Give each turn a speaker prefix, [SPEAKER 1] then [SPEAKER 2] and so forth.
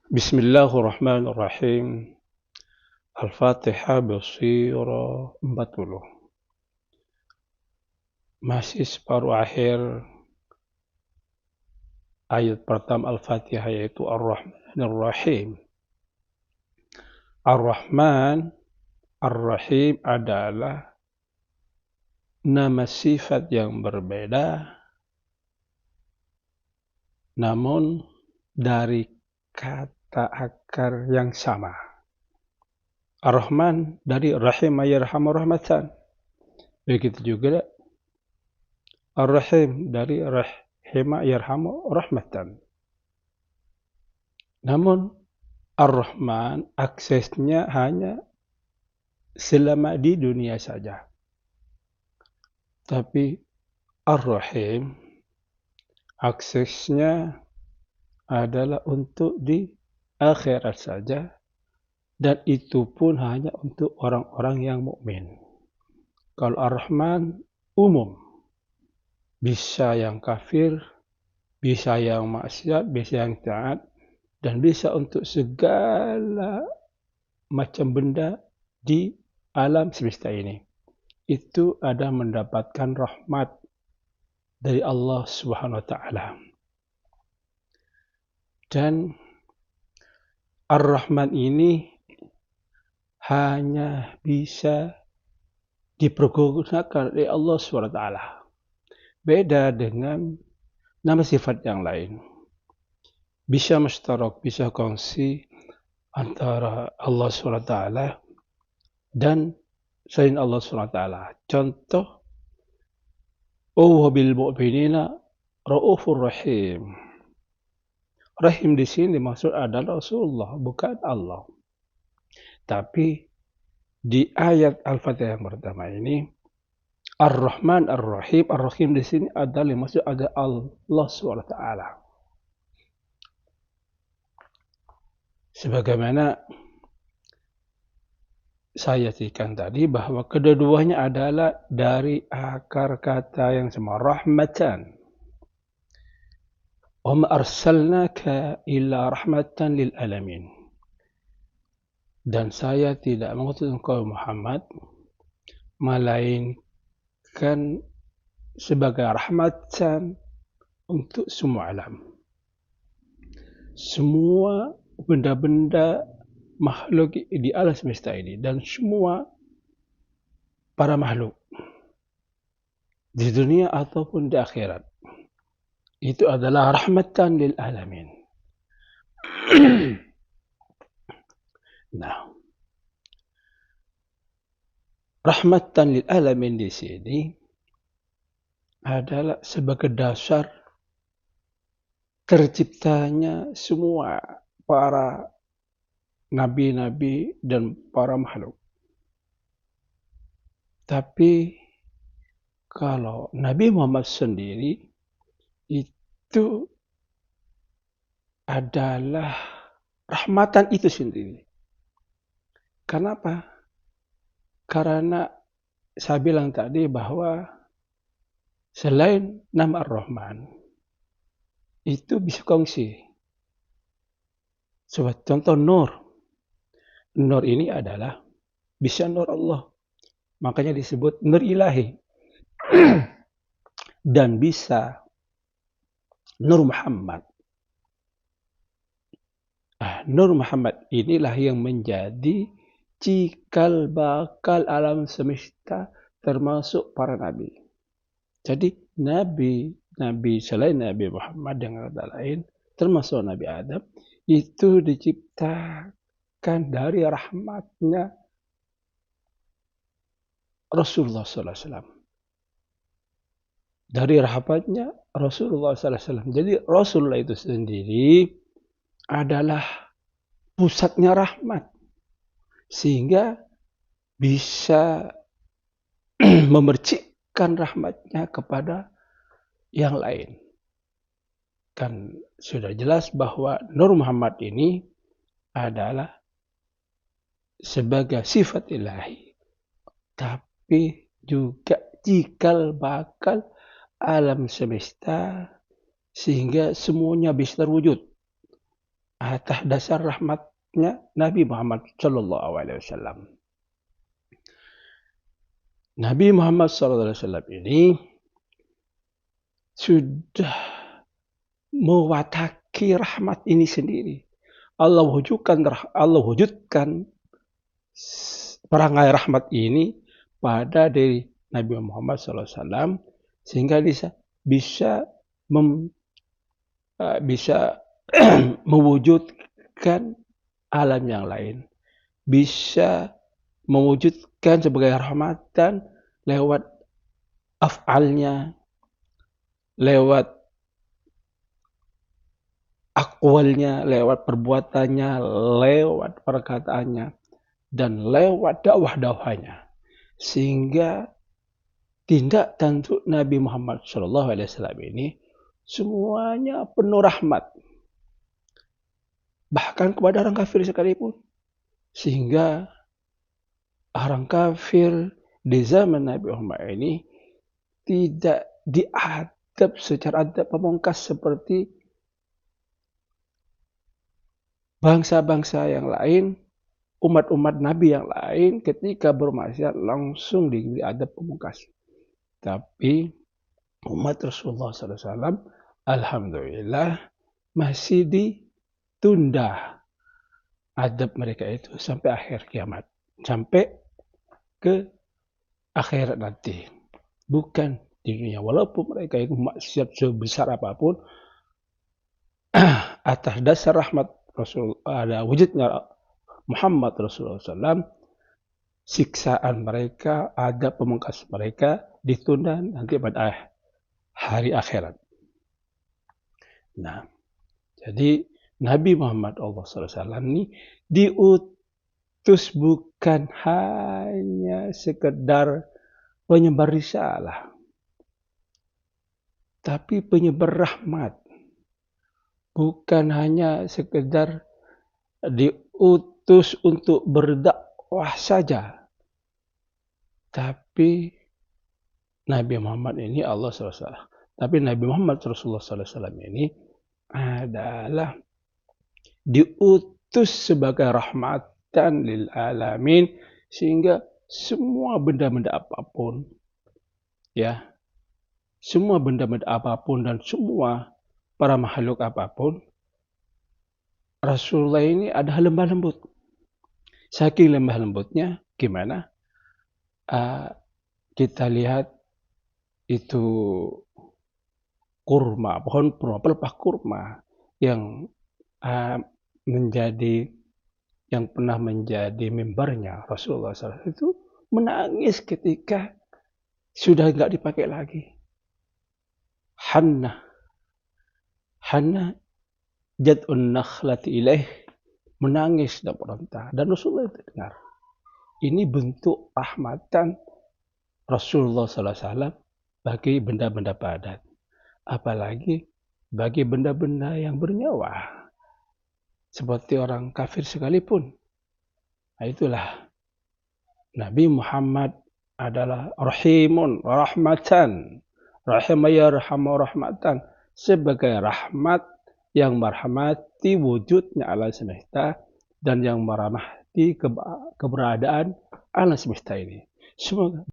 [SPEAKER 1] Bismillahirrahmanirrahim. Al-Fatihah bersurah 40. Masih separuh akhir ayat pertama Al-Fatihah yaitu Ar-Rahmanir-Rahim. Ar-Rahman, Ar-Rahim adalah nama sifat yang berbeda namun dari kata akar yang sama. Ar-Rahman dari Rahim yarhamu rahmatan. Begitu juga Ar-Rahim dari Rahima yarhamu rahmatan. Namun Ar-Rahman aksesnya hanya selama di dunia saja. Tapi Ar-Rahim aksesnya adalah untuk di akhirat saja, dan itu pun hanya untuk orang-orang yang mukmin. Kalau Ar-Rahman umum, bisa yang kafir, bisa yang maksiat, bisa yang taat, dan bisa untuk segala macam benda di alam semesta ini. Itu ada mendapatkan rahmat dari Allah Subhanahu wa taala. Dan Ar-Rahman ini hanya bisa dipergunakan oleh Allah Subhanahu wa taala. Beda dengan nama sifat yang lain. Bisa mustarak, bisa kongsi antara Allah Subhanahu wa taala dan selain Allah Subhanahu wa taala. Contoh, "Wa bil mu'minina raufur rahim." Rahim di sini maksud adalah Rasulullah, bukan Allah. Tapi di ayat Al-Fatihah yang pertama ini, Ar-Rahman Ar-Rahim, Ar-Rahim di sini adalah maksud ada Allah Subhanahu wa taala. Sebagaimana saya cakapkan tadi bahwa kedua-duanya adalah dari akar kata yang sama, rahmatan. Wa ma arsalnaka illa rahmatan lil alamin. Dan saya tidak mengutus engkau Muhammad melainkan sebagai rahmatan untuk semua alam. Semua benda-benda makhluk di alam semesta ini dan semua para makhluk di dunia ataupun di akhirat itu adalah rahmatan lil alamin. Nah, rahmatan lil alamin di sini adalah sebagai dasar terciptanya semua para nabi-nabi dan para makhluk. Tapi kalau Nabi Muhammad sendiri itu adalah rahmatan itu sendiri. Kenapa? Karena saya bilang tadi bahwa selain nama Ar-Rahman itu bisa kongsi. Coba contoh Nur. Nur ini adalah bisa Nur Allah. Makanya disebut Nur Ilahi. Dan bisa Nur Muhammad. Nur Muhammad inilah yang menjadi cikal bakal alam semesta termasuk para nabi. Jadi nabi selain Nabi Muhammad yang kata lain termasuk Nabi Adam itu diciptakan dari rahmatnya Rasulullah SAW. Dari rahmatnya Rasulullah SAW. Jadi Rasulullah itu sendiri adalah pusatnya rahmat. Sehingga bisa memercikkan rahmatnya kepada yang lain. Kan sudah jelas bahwa Nur Muhammad ini adalah sebagai sifat ilahi. Tapi juga cikal bakal alam semesta sehingga semuanya bisa terwujud. atas dasar rahmatnya Nabi Muhammad Sallallahu Alaihi Wasallam. Nabi Muhammad Sallallahu Alaihi Wasallam ini sudah mewataki rahmat ini sendiri. Allah wujudkan perangai rahmat ini pada diri Nabi Muhammad SAW sehingga bisa mewujudkan alam yang lain, bisa mewujudkan sebagai rahmatan lewat af'alnya, lewat akwalnya, lewat perbuatannya, lewat perkataannya, dan lewat dakwah-dakwahnya. Sehingga tindak tanduk Nabi Muhammad SAW ini semuanya penuh rahmat. Bahkan kepada orang kafir sekalipun. Sehingga orang kafir di zaman Nabi Muhammad ini tidak diadab secara adab pamungkas seperti bangsa-bangsa yang lain, umat-umat Nabi yang lain ketika bermaksiat langsung diadab pamungkas. Tapi umat Rasulullah SAW, alhamdulillah, masih ditunda adab mereka itu sampai akhir kiamat. Sampai ke akhirat nanti. Bukan di dunia. Walaupun mereka itu maksiat sebesar apapun, atas dasar rahmat Rasul, ada wujudnya Muhammad Rasulullah SAW, siksaan mereka, adab pemungkas mereka ditunda nanti pada hari akhirat. Nah, jadi Nabi Muhammad SAW ini diutus bukan hanya sekedar penyebar risalah, tapi penyebar rahmat. Bukan hanya sekedar diutus untuk berdakwah saja, tapi Nabi Muhammad ini Allah SAW. Tapi Nabi Muhammad Rasulullah SAW ini adalah diutus sebagai rahmatan lil alamin, sehingga semua benda-benda apapun, ya, semua benda-benda apapun dan semua para makhluk apapun, Rasulullah ini adalah lemah lembut. Saking lemah lembutnya, gimana? Kita lihat itu kurma, pohon kurma, pelepah kurma yang pernah menjadi mimbarnya Rasulullah SAW itu menangis ketika sudah nggak dipakai lagi. Hanna jad'un nakhlati ilaih, menangis dan meronta, dan Rasulullah itu dengar. Ini bentuk rahmatan Rasulullah SAW bagi benda-benda padat, apalagi bagi benda-benda yang bernyawa seperti orang kafir sekalipun. Nah, itulah Nabi Muhammad adalah rahimun rahmatan, rahimah yarhamu rahmatan, sebagai rahmat yang merahmati wujudnya alam semesta dan yang merahmati keberadaan alam semesta ini. Semoga